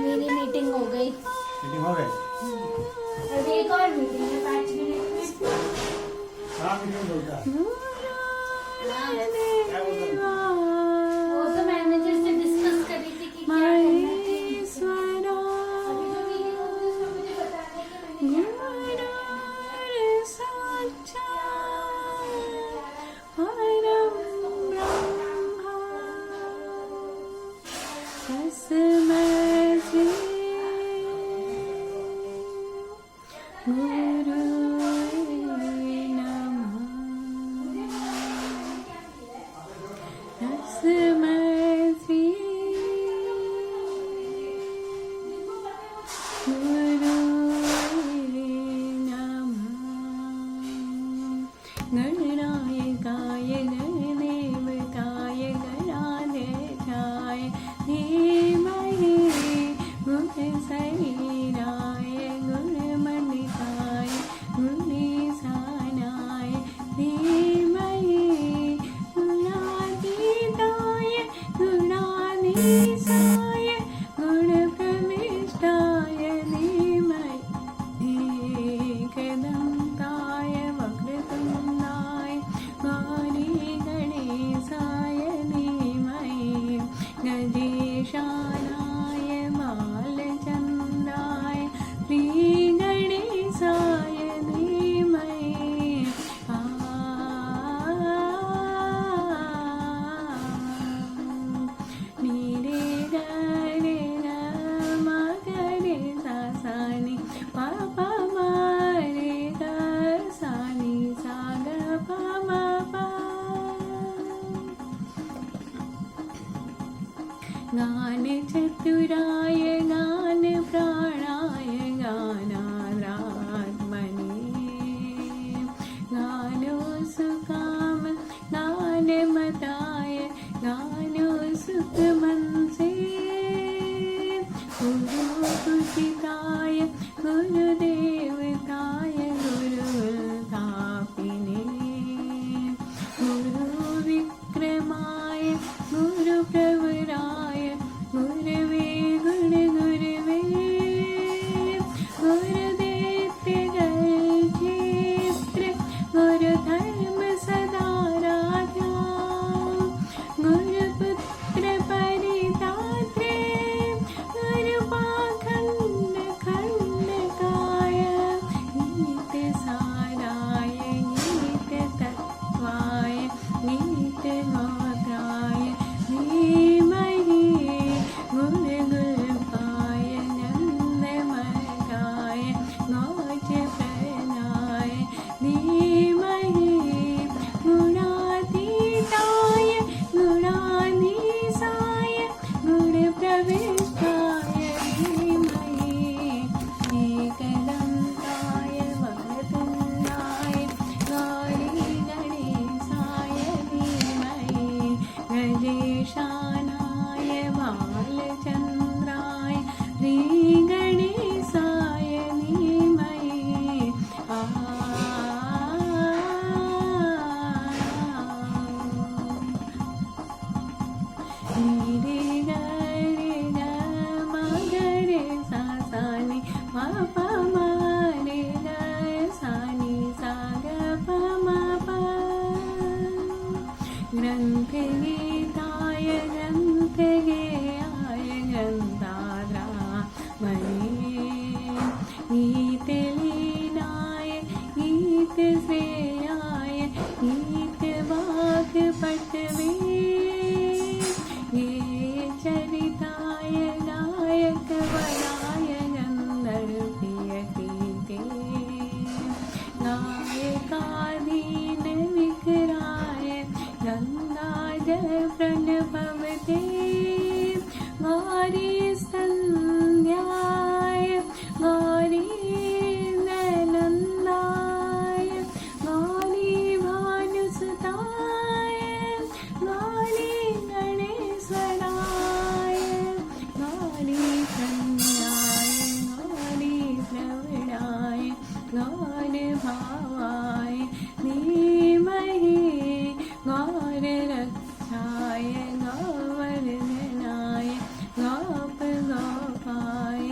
मेरी मीटिंग हो गई। अभी एक और मीटिंग है 5 मिनट में। वो तो मैनेजर से डिस्कस करी थी कि क्या करना है। अभी जो मीटिंग होगी उसमें मुझे बताने कि मैंने क्या करना गान चतुराय गान प्राणाय गानारात्मने गानो सुकाम गान मताय गानो सुखमंसे गुरु पूजिताय गुरुदेवताय गुरुतापिने गुरु विक्रमाय गुरु प्रवराय गुरुवे गुण गुरुवे गुरुदेत्य क्षेत्र गुरु धर्म सदा राधा गुरुपुत्र परितात्रे गुरु पाखंड चन्द्राय गौरी प्रवराय गौरभावाय धीमहि गौररक्षाय गौवर्धनाय गोपगोपाय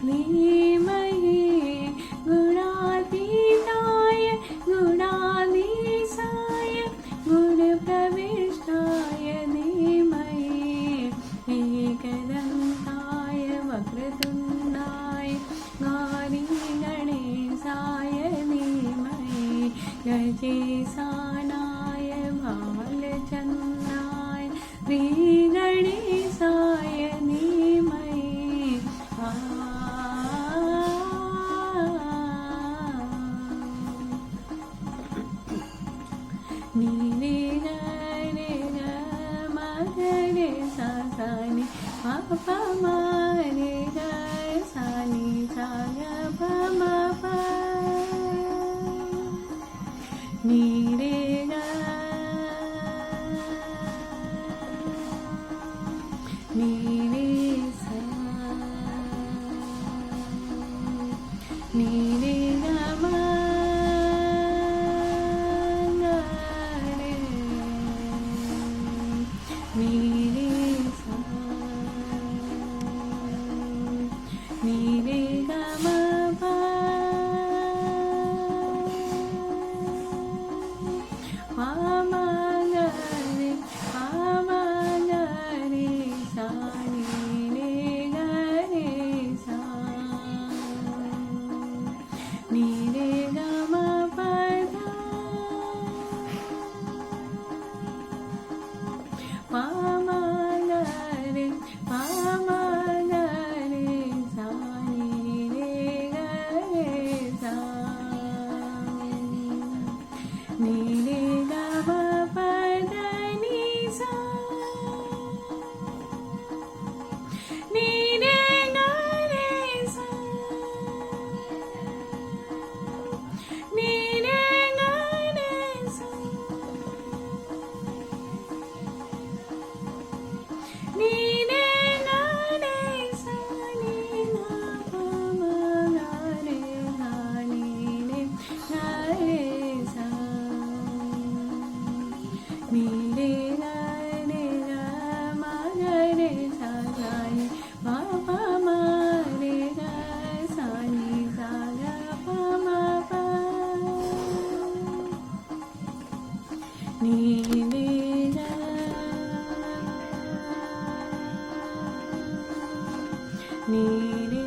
धीमहि गुणातीताय गुणाधीशाय गुणप्रविष्टाय धीमहि एकदन्ताय वक्रतुण्डाय गौरीगणेशाय धीमहि गजेशानाय भालचन्द्राय श्रीगणेशाय धीमहि नीरे गरे ग मगरे सा नी प मारे ग सा नी सा ग प म प नीरे ग नीरे सा नीरे ग म नीरे सा नीरे ग म प म म ग रे सा नीरे ग रे सा नीरे ग म प ध प म ग रे सा नीरे ग रे सा नीरे ग म प ध नि सा नीरे ग रे सा नीरे ग रे सा नीरे ग रे सा नी ध प म ग रे सा नीरे ग रे सा नीरे ग रे ग म ग रे सा नी प प म रे ग सा नी सा ग प म प नीरे ग नीरे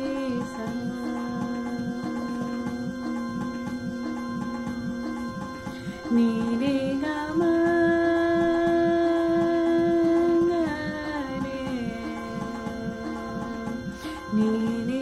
सा नीरे ग म ग रे नीरे